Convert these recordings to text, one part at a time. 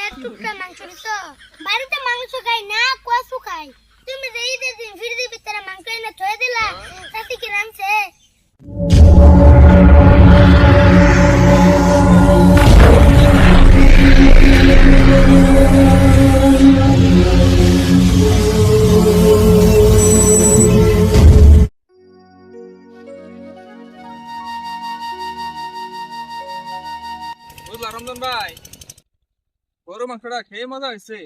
এক টুকরা মাংস দিছো। বাড়িতে মাংস খাই না, কসু খাই। তুমি যে ঈদের দিন ফ্রিজের ভিতরে মাংস এনে থয়ে দিলা, তাতে কি রানছে? বুঝলা রমজান ভাই, গরু মাংসটা খেয়ে মজা হয়েছে।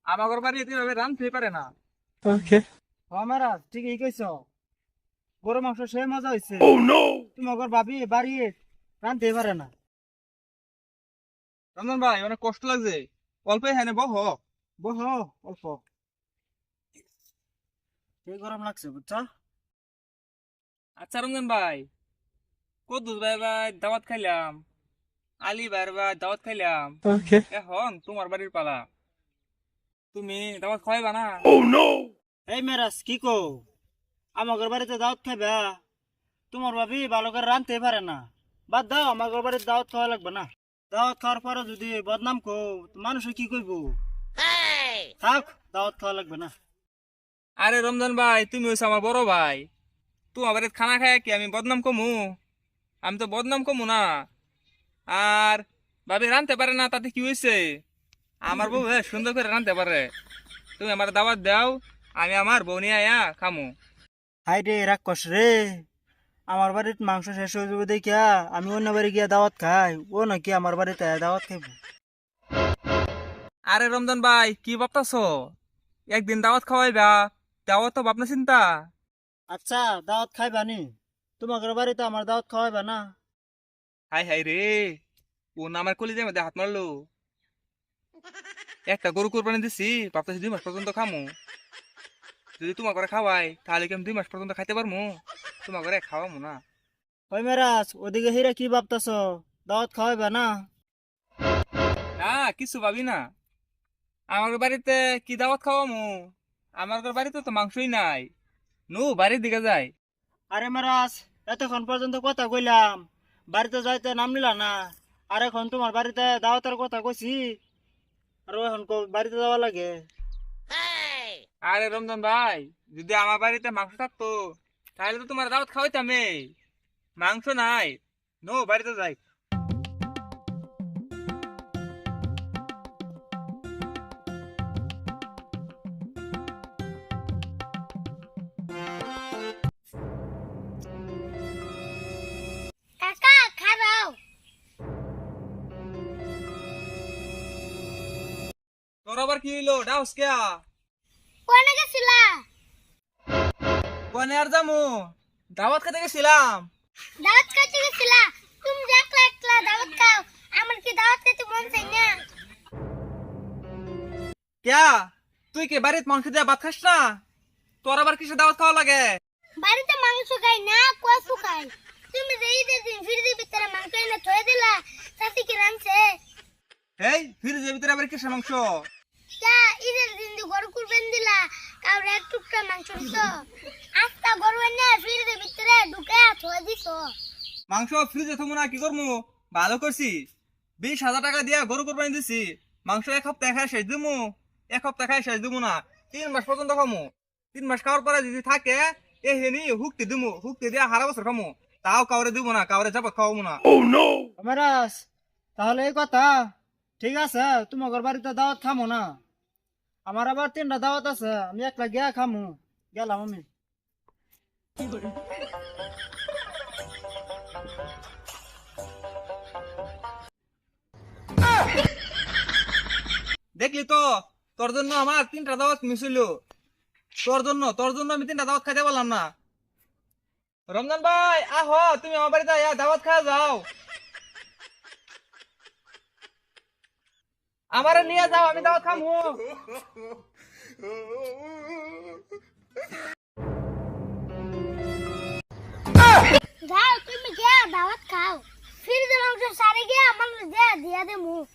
আমার বাড়ি এভাবে রাঁধতে পারে না। আমারা ঠিকই কইছ, গরু মাংস সে মজা হইছে। তোমার ভাবি বাড়ি রাঁধতে পারে না। রমজান ভাই অনেক কষ্ট লাগছে, অল্প হ্যাঁ বহ। বহ অল্প, সেই গরম লাগছে বুঝছ। আচ্ছা রমজান ভাই, কদ্দুস ভাই ভাই দাওয়াত খাইলাম, আলী ভাইয়ের ভাই দাওয়াত খাইলাম, এখন তোমার বাড়ির পালা, তুমি দাওয়াত খাওয়াইবা না? এই মেরাজ কি কো, আমার বাড়িতে দাওয়াত খাইবা? তোমার ভাবি ভালো করে রাঁধতে পারে না, বাদ দাও, আমার বাড়িতে দাওয়াত খাওয়া লাগবে না। দাওয়াত খাওয়ার পরে যদি বদনাম কো, মানুষ কি কইব? থাক, দাওয়াত খাওয়া লাগবে না। আরে রমজান ভাই, তুমি হইছো আমার বড় ভাই, তোমার বাড়িতে খানা খায় কি আমি বদনাম কমু? আমি তো বদনাম কমু না। আর ভাবি রাঁধতে পারে না, তাতে কি হয়েছে? আমার বউ সুন্দর করে রাঁধতে পারে। তুমি আমার দাওয়াত দাও, আমি আমার বউ নিয়ে আয়া খামু। হাই রে রাক্ষস রে, আমার বাড়িতে মাংস শেষ হয়ে যাবে দেখিয়া আমি অন্য বাড়ি গিয়া দাওয়াত খাই, ও নাকি আমার বাড়িতে দাওয়াত খাইব। আরে রমজান ভাই, কি ভাবতাছ? একদিন দাওয়াত খাওয়াইবা, দাওয়াত তো ভাবনা চিন্তা। আচ্ছা দাওয়াত খাইবা নি? তোমার বাড়িতে আমার দাওয়াত খাওয়াইবা না? হাই হাই রে, ও না আমার কলিজার মধ্যে হাত মারলো। একটা গরু কোরবানি দিছি, ভাবতেছি 2 মাস পর্যন্ত খামু। যদি তোমার ঘরে খাওয়াই, তাহলে কি আমি 2 মাস পর্যন্ত খাইতে পারবো? তোমার ঘরে খাওয়ামু না। ওই মেরাজ, ওদিকে হিরা কি ভাবতাছ? দাওয়াত খাওয়াইবা না? না, কিছু ভাবি না। আমার বাড়িতে কি দাওয়াত খাওয়ামু? আমার বাড়িতে তো মাংসই নাই। বাড়ির দিকে যাই। আরে মেরাজ, এতক্ষণ পর্যন্ত কথা কইলাম, বাড়িতে যাইতে নাম নিলা না। আর এখন তোমার বাড়িতে দাওয়াতের কথা কইছি, আর এখন বাড়িতে যাওয়া লাগে। আরে রমজান ভাই, যদি আমার বাড়িতে মাংস থাকতো, তাহলে তো তোমার দাওয়াত খাওয়াইতাম। মাংস নাই, বাড়িতে যাই। কাকা খারাও। তোর আবার কি হইলো? ডাউস কেয়া? কোনে গেছিলা? কোনে আর যামু? দাওয়াত খেতে গেছিলাম। দাওয়াত খাইতে গেছিলা? তুমি যে একলা একলা দাওয়াত খাও, আমার কি দাওয়াত খেতে মন চাই না? কেয়া, তুই কি বাড়িতে মাংস দিয়ে ভাত খাস না? তোর আবার কিসে দাওয়াত খাওয়া লাগে? বাড়িতে মাংস খাই না, কসু খাই। তুমি যে ঈদের দিন ফ্রিজের ভিতরে মাংস এনে থয়ে দিলা, তাতে কি রানছে? এই ফ্রিজের ভিতরে আবার কিসের মাংস? তা ঈদের দিন যে গরু কুরবানি দিলা, কাউরে এক টুকরা মাংস দিছো। আজকা গরু এনে ফ্রিজের ভিতরে ঢুকে থয়ে দিছো। মাংস ফ্রিজে থমু না, কি করমু? ভালো করছি, 20,000 টাকা দিয়া গরু কোরবানি দিছি। মাংস 1 সপ্তাহ খাই শেষ দিমু? 1 সপ্তাহ খাই শেষ দিমু না, 3 মাস পর্যন্ত খামু। 3 মাস খাওয়ার পরে যদি থাকে, হেনি হুক্তি দিমু, হুক্তি দিয়া সারা বছর খামু। তাও কাউরে দিব না, কাউরে জাপাত খাওয়াবো না। মেরাজ, তাহলে এই কথা ঠিক আছে, তোমার বাড়িতে দাওয়াত খামো না। আমার আবার 3টা দাওয়াত আছে, আমি একলা গিয়া খামু। গেলাম আমি। দেখলি তো, তোর জন্য আমার 3টা দাওয়াত মিস হইলো। তোর জন্য আমি 3টা দাওয়াত খাইতে পারলাম না। রমজান ভাই, আহো, তুমি আমার বাড়িতে আয়া দাওয়াত খাওয়া যাও। আমারে নিয়ে যাও, আমি দাওয়াত খামু। যাও তুমি গিয়া দাওয়াত খাও। ফ্রিজের মাংস সারে গিয়া মানুষ দিয়া দিয়া দে মুখ।